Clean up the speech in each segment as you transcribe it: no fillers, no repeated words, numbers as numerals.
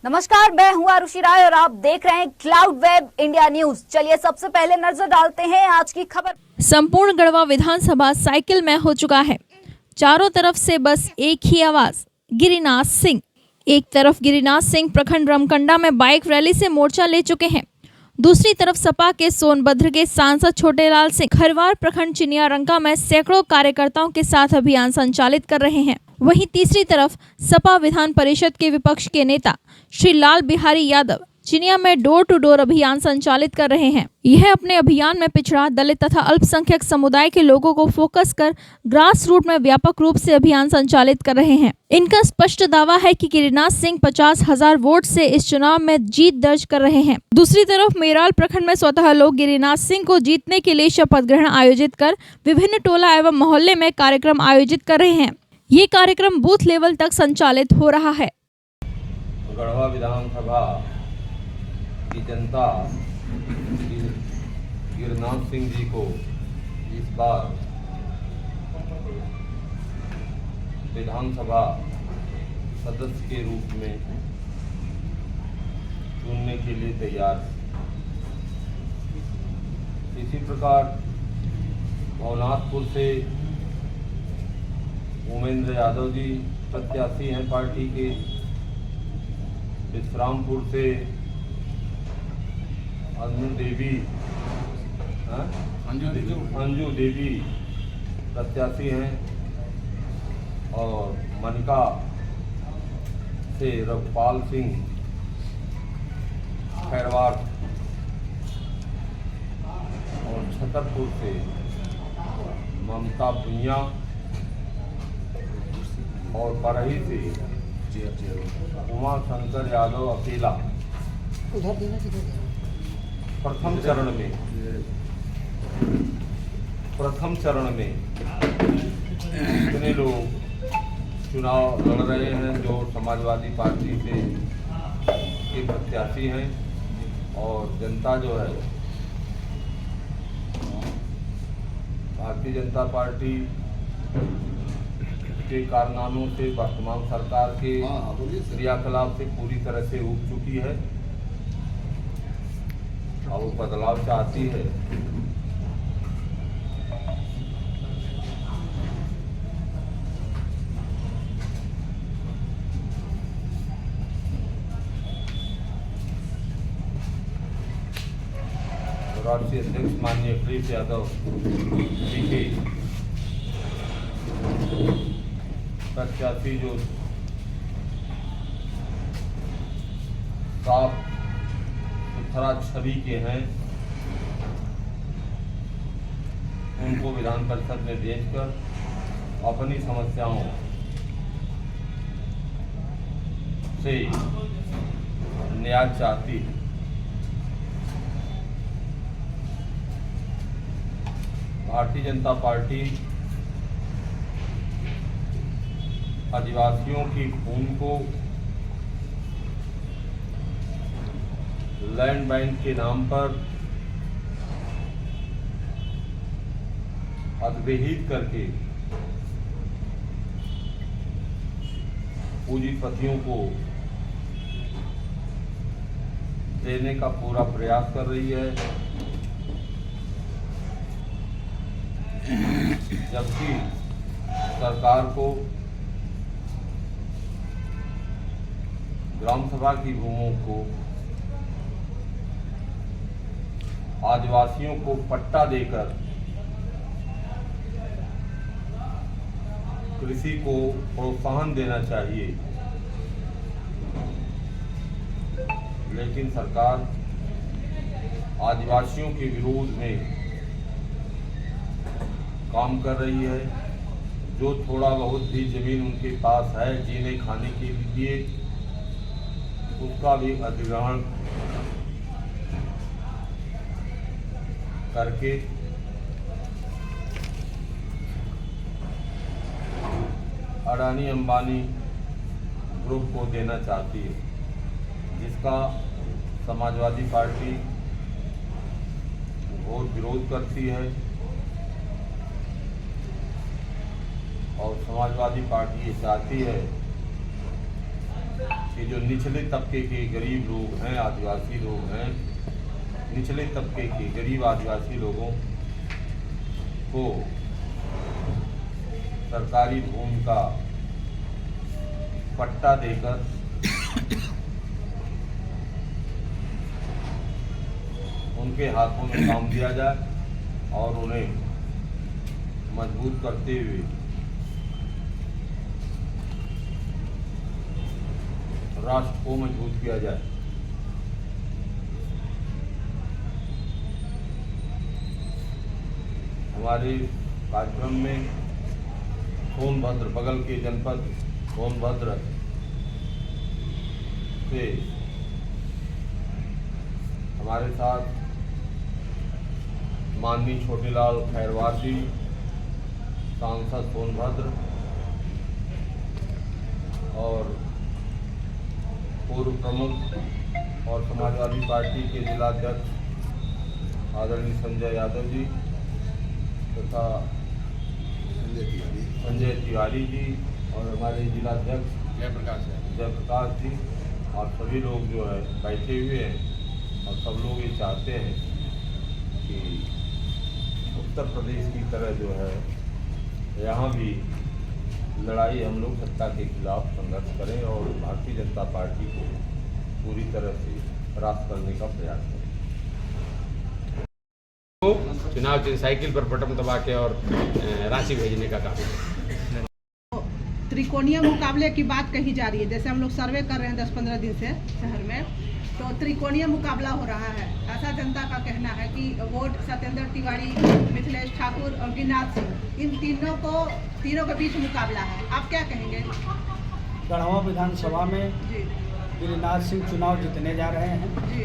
नमस्कार, मैं हूं आरुषि राय और आप देख रहे हैं क्लाउड वेब इंडिया न्यूज। चलिए सबसे पहले नजर डालते हैं आज की खबर। संपूर्ण गढ़वा विधानसभा साइकिल में हो चुका है। चारों तरफ से बस एक ही आवाज, गिरिनाथ सिंह। एक तरफ गिरिनाथ सिंह प्रखंड रमकंडा में बाइक रैली से मोर्चा ले चुके हैं, दूसरी तरफ सपा के सोनभद्र के सांसद छोटेलाल सिंह खरवार प्रखंड चिनियारंका में सैकड़ों कार्यकर्ताओं के साथ अभियान संचालित कर रहे हैं। वहीं तीसरी तरफ सपा विधान परिषद के विपक्ष के नेता श्री लाल बिहारी यादव चिनिया में डोर टू डोर अभियान संचालित कर रहे हैं। यह अपने अभियान में पिछड़ा, दलित तथा अल्पसंख्यक समुदाय के लोगों को फोकस कर ग्रास रूट में व्यापक रूप से अभियान संचालित कर रहे हैं। इनका स्पष्ट दावा है कि गिरिनाथ सिंह 50,000 वोट से इस चुनाव में जीत दर्ज कर रहे हैं। दूसरी तरफ मेराल प्रखंड में स्वतः लोग गिरिनाथ सिंह को जीतने के लिए शपथ ग्रहण आयोजित कर विभिन्न टोला एवं मोहल्ले में कार्यक्रम आयोजित कर रहे हैं। ये कार्यक्रम बूथ लेवल तक संचालित हो रहा है। गढ़वा विधानसभा की जनता गिरिनाथ सिंह जी को इस बार विधानसभा सदस्य के रूप में चुनने के लिए तैयार है। इसी प्रकार भवनाथपुर से उमेंद्र यादव जी प्रत्याशी हैं पार्टी के। विश्रामपुर से अंजू देवी प्रत्याशी हैं और मनका से रघुपाल सिंह खैरवार और छतरपुर से ममता भुइया और बरही से उमा शंकर यादव अकेला प्रथम चरण में इतने लोग चुनाव लड़ रहे हैं जो समाजवादी पार्टी से के प्रत्याशी हैं। और जनता जो है भारतीय जनता पार्टी के कारनामों से, वर्तमान सरकार के क्रियाकलाप से पूरी तरह से उब चुकी है और वो बदलाव चाहती है। राष्ट्रीय अध्यक्ष माननीय अखिलेश यादव जी के प्रत्याशी जो साफ सुथरा छवि के हैं, उनको विधान परिषद में भेजकर अपनी समस्याओं से न्याय चाहती है। भारतीय जनता पार्टी आदिवासियों की खून को लैंड बैंक के नाम पर अधिग्रहित करके पूंजीपतियों को देने का पूरा प्रयास कर रही है, जबकि सरकार को ग्राम सभा की भूमों को आदिवासियों को पट्टा देकर कृषि को प्रोत्साहन देना चाहिए, लेकिन सरकार आदिवासियों के विरोध में काम कर रही है। जो थोड़ा बहुत भी जमीन उनके पास है जीने खाने के लिए, उसका भी अधिग्रहण करके अडानी अंबानी ग्रुप को देना चाहती है, जिसका समाजवादी पार्टी घोर विरोध करती है। और समाजवादी पार्टी ये चाहती है कि जो निचले तबके के गरीब लोग हैं, आदिवासी लोग हैं, निचले तबके के गरीब आदिवासी लोगों को सरकारी भूमि का पट्टा देकर उनके हाथों में काम दिया जाए और उन्हें मजबूत करते हुए राष्ट्र को मजबूत किया जाए। हमारे कार्यक्रम में सोनभद्र, बगल के जनपद सोनभद्र से हमारे साथ माननीय छोटेलाल खैरवार जी, सांसद सोनभद्र, और पूर्व प्रमुख और समाजवादी पार्टी के जिलाध्यक्ष आदरणीय संजय यादव जी तथा संजय तिवारी जी और हमारे जिलाध्यक्ष जयप्रकाश जी और सभी लोग जो है बैठे हुए हैं और सब लोग ये चाहते हैं कि उत्तर प्रदेश की तरह जो है यहाँ भी लड़ाई हम लोग सत्ता के खिलाफ संघर्ष करें और भारतीय जनता पार्टी को पूरी तरह से परास्त करने का प्रयास करें। चुनाव चिन्ह साइकिल पर बटन दबा के और राशि भेजने का काम। त्रिकोणीय मुकाबले की बात कही जा रही है, जैसे हम लोग सर्वे कर रहे हैं 10-15 दिन से शहर में, तो त्रिकोणीय मुकाबला हो रहा है। ऐसा जनता का कहना है कि वोट सत्येंद्र तिवारी, मिथिलेश ठाकुर और गिरिनाथ सिंह, इन तीनों के बीच मुकाबला है। आप क्या कहेंगे? गढ़वा विधानसभा में जी गिरिनाथ सिंह चुनाव जीतने जा रहे हैं। जी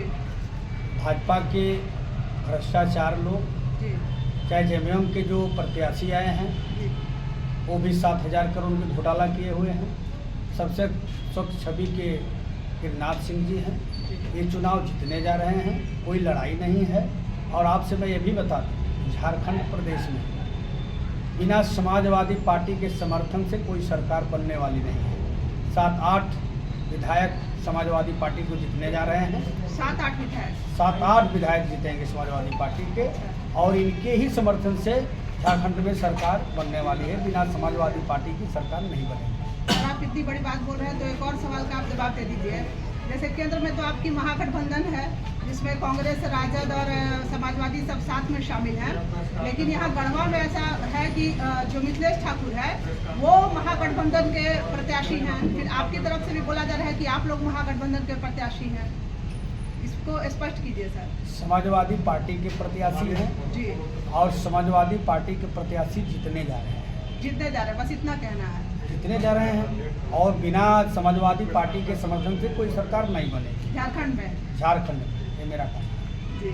भाजपा के भ्रष्टाचार लोग, जी चाहे जेएमएम के जो प्रत्याशी आए हैं जी वो भी 7,000 करोड़ में घोटाला किए हुए हैं। सबसे स्वच्छ छवि के गिरिनाथ सिंह जी हैं। ये चुनाव जीतने जा रहे हैं, कोई लड़ाई नहीं है। और आपसे मैं ये भी बता दूँ, झारखंड प्रदेश में बिना समाजवादी पार्टी के समर्थन से कोई सरकार बनने वाली नहीं है। 7-8 विधायक समाजवादी पार्टी को जीतने जा रहे हैं। 7-8 विधायक 7-8 विधायक जीतेंगे समाजवादी पार्टी के, और इनके ही समर्थन से झारखंड में सरकार बनने वाली है। बिना समाजवादी पार्टी की सरकार नहीं बनेगी। और आप इतनी बड़ी बात बोल रहे हैं तो एक और सवाल का आप जवाब दे दीजिए। जैसे केंद्र में तो आपकी महागठबंधन है, जिसमें कांग्रेस, राजद और समाजवादी सब साथ में शामिल हैं, लेकिन यहाँ गढ़वा में ऐसा है कि जो मिथिलेश ठाकुर है वो महागठबंधन के प्रत्याशी हैं। फिर आपकी तरफ से भी बोला जा रहा है कि आप लोग महागठबंधन के प्रत्याशी हैं। इसको स्पष्ट कीजिए सर। समाजवादी पार्टी के प्रत्याशी हैं जी, और समाजवादी पार्टी के प्रत्याशी जीतने जा रहे हैं। जीतने जा रहे हैं, बस इतना कहना है। जीतने जा रहे हैं, और बिना समाजवादी पार्टी के समर्थन से कोई सरकार नहीं बनेगी झारखंड में। झारखंड में, ये मेरा कहना है। जी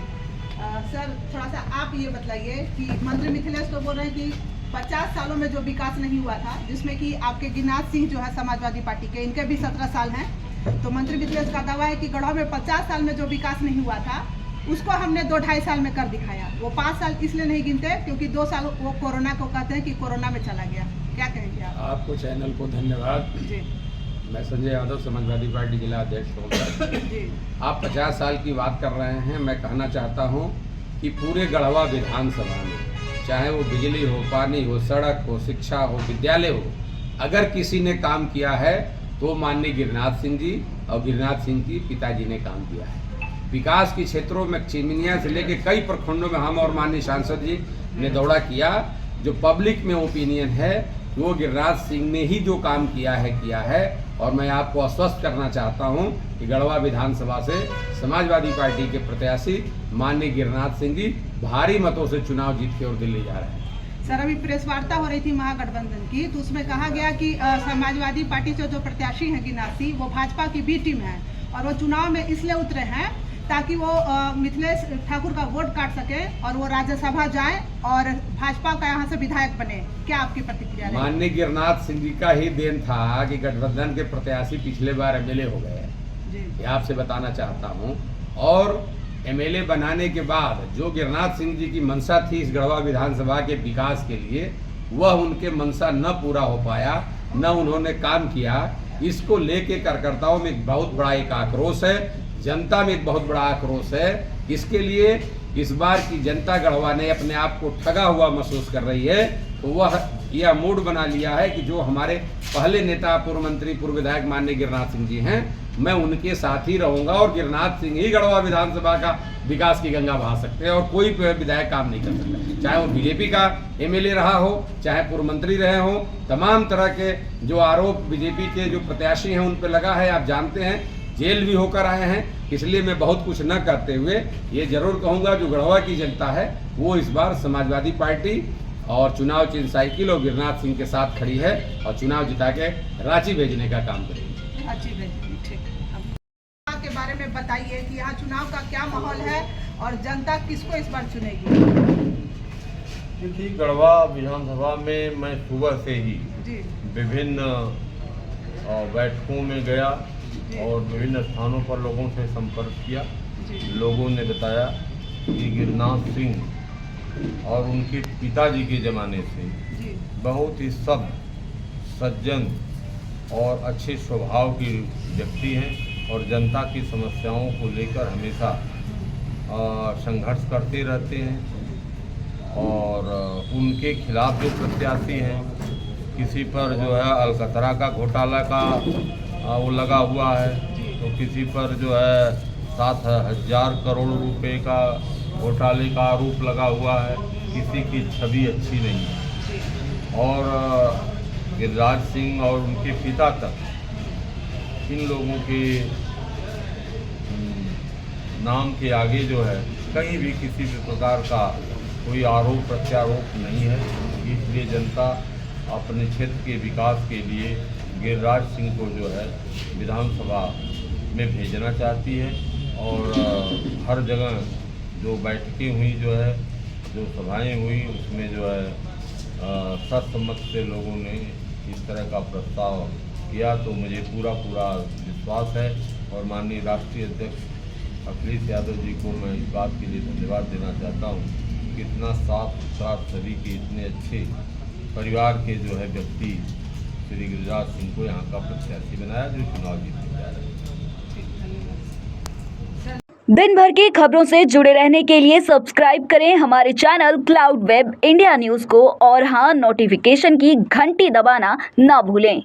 सर, थोड़ा सा आप ये बताइए कि मंत्री मिथिलेश तो बोल रहे हैं कि 50 सालों में जो विकास नहीं हुआ था, जिसमें कि आपके गिरिनाथ सिंह जो है समाजवादी पार्टी के, इनके भी 17 साल हैं, तो मंत्री मिथिलेश का दावा है कि गढ़वा में 50 साल में जो विकास नहीं हुआ था उसको हमने 2-2.5 साल में कर दिखाया। वो 5 साल इसलिए नहीं गिनते क्योंकि 2 साल वो कोरोना को कहते हैं कि कोरोना में चला गया। क्या कहेंगे आप? आपको चैनल को धन्यवाद। जी मैं संजय यादव, समाजवादी पार्टी जिला अध्यक्ष सोनभद्र। जी आप 50 साल की बात कर रहे हैं। मैं कहना चाहता हूं कि पूरे गढ़वा विधानसभा में, चाहे वो बिजली हो, पानी हो, सड़क हो, शिक्षा हो, विद्यालय हो, अगर किसी ने काम किया है तो माननीय गिरिनाथ सिंह जी और गिरिनाथ सिंह की पिताजी ने काम किया है। विकास के क्षेत्रों में चिमिनिया से लेकर कई प्रखंडों में हम और माननीय सांसद जी ने दौरा किया। जो पब्लिक में ओपिनियन है वो गिरिराज सिंह ने ही जो काम किया है। और मैं आपको आश्वस्त करना चाहता हूं कि गढ़वा विधानसभा से समाजवादी पार्टी के प्रत्याशी माननीय गिरिनाथ सिंह जी भारी मतों से चुनाव जीत के और दिल्ली जा रहे हैं। सर, अभी प्रेस वार्ता हो रही थी महागठबंधन की, तो उसमें कहा गया कि समाजवादी पार्टी से जो प्रत्याशी हैं गिरिनाथ सिंह, वो भाजपा की बी टीम है और वो चुनाव में इसलिए उतरे हैं ताकि वो मिथिलेश ठाकुर का वोट काट सके और वो राज्यसभा जाए और भाजपा का यहाँ से विधायक बने। क्या आपकी प्रतिक्रिया है? माननीय गिरिनाथ सिंह जी का ही देन था कि गठबंधन के प्रत्याशी पिछले बार एमएलए हो गए। ये आपसे बताना चाहता हूँ। और एमएलए बनाने के बाद जो गिरिनाथ सिंह जी की मंशा थी इस गढ़वा विधानसभा के विकास के लिए, वह उनके मंशा न पूरा हो पाया, न उन्होंने काम किया। इसको लेके कार्यकर्ताओं में एक बहुत बड़ा एक आक्रोश है, जनता में एक बहुत बड़ा आक्रोश है। इसके लिए इस बार की जनता गढ़वा ने अपने आप को ठगा हुआ महसूस कर रही है, तो वह यह मूड बना लिया है कि जो हमारे पहले नेता, पूर्व मंत्री, पूर्व विधायक माननीय गिरिनाथ सिंह जी हैं, मैं उनके साथ ही रहूंगा और गिरिनाथ सिंह ही गढ़वा विधानसभा का विकास की गंगा बहा सकते हैं और कोई विधायक काम नहीं कर सकता, चाहे वो बीजेपी का एमएलए रहा हो, चाहे पूर्व मंत्री रहे हो। तमाम तरह के जो आरोप बीजेपी के जो प्रत्याशी हैं उन पर लगा है, आप जानते हैं, जेल भी होकर आए हैं। इसलिए मैं बहुत कुछ न करते हुए ये जरूर कहूँगा, जो गढ़वा की जनता है वो इस बार समाजवादी पार्टी और चुनाव चिन्ह साइकिल और गिरिनाथ सिंह के साथ खड़ी है और चुनाव जिता के रांची भेजने का काम करेगी। रांची भेजेगी, ठीक। अब के बारे में बताइए कि यहाँ चुनाव का क्या माहौल है और जनता किसको इस बार चुनेगी? देखिए, गढ़वा विधानसभा में मैं सुबह से ही जी विभिन्न बैठकों में गया और विभिन्न स्थानों पर लोगों से संपर्क किया। लोगों ने बताया कि गिरिनाथ सिंह और उनके पिताजी के ज़माने से बहुत ही सज्जन और अच्छे स्वभाव के व्यक्ति हैं और जनता की समस्याओं को लेकर हमेशा संघर्ष करते रहते हैं। और उनके खिलाफ जो प्रत्याशी हैं, किसी पर जो है अलकतरा का घोटाला का वो लगा हुआ है, तो किसी पर जो है 7,000 करोड़ रुपए का घोटाले का आरोप लगा हुआ है। किसी की छवि अच्छी नहीं है और गिरिराज सिंह और उनके पिता तक इन लोगों के नाम के आगे जो है कहीं भी किसी भी प्रकार का कोई आरोप प्रत्यारोप नहीं है। इसलिए जनता अपने क्षेत्र के विकास के लिए गिरिराज सिंह को जो है विधानसभा में भेजना चाहती है और हर जगह जो बैठकें हुई, जो है जो सभाएं हुई, उसमें जो है सर्वसम्मत से लोगों ने इस तरह का प्रस्ताव किया। तो मुझे पूरा विश्वास है और माननीय राष्ट्रीय अध्यक्ष अखिलेश यादव जी को मैं इस बात के लिए धन्यवाद देना चाहता हूँ कि इतना साफ सुथरा सभी के इतने अच्छे परिवार के जो है व्यक्ति श्री गिरिराज सिंह को यहाँ का प्रत्याशी बनाया, जो चुनाव जीतने जा रहे हैं। दिन भर की खबरों से जुड़े रहने के लिए सब्सक्राइब करें हमारे channel cloud web India news को और हाँ, नोटिफिकेशन की घंटी दबाना ना भूलें।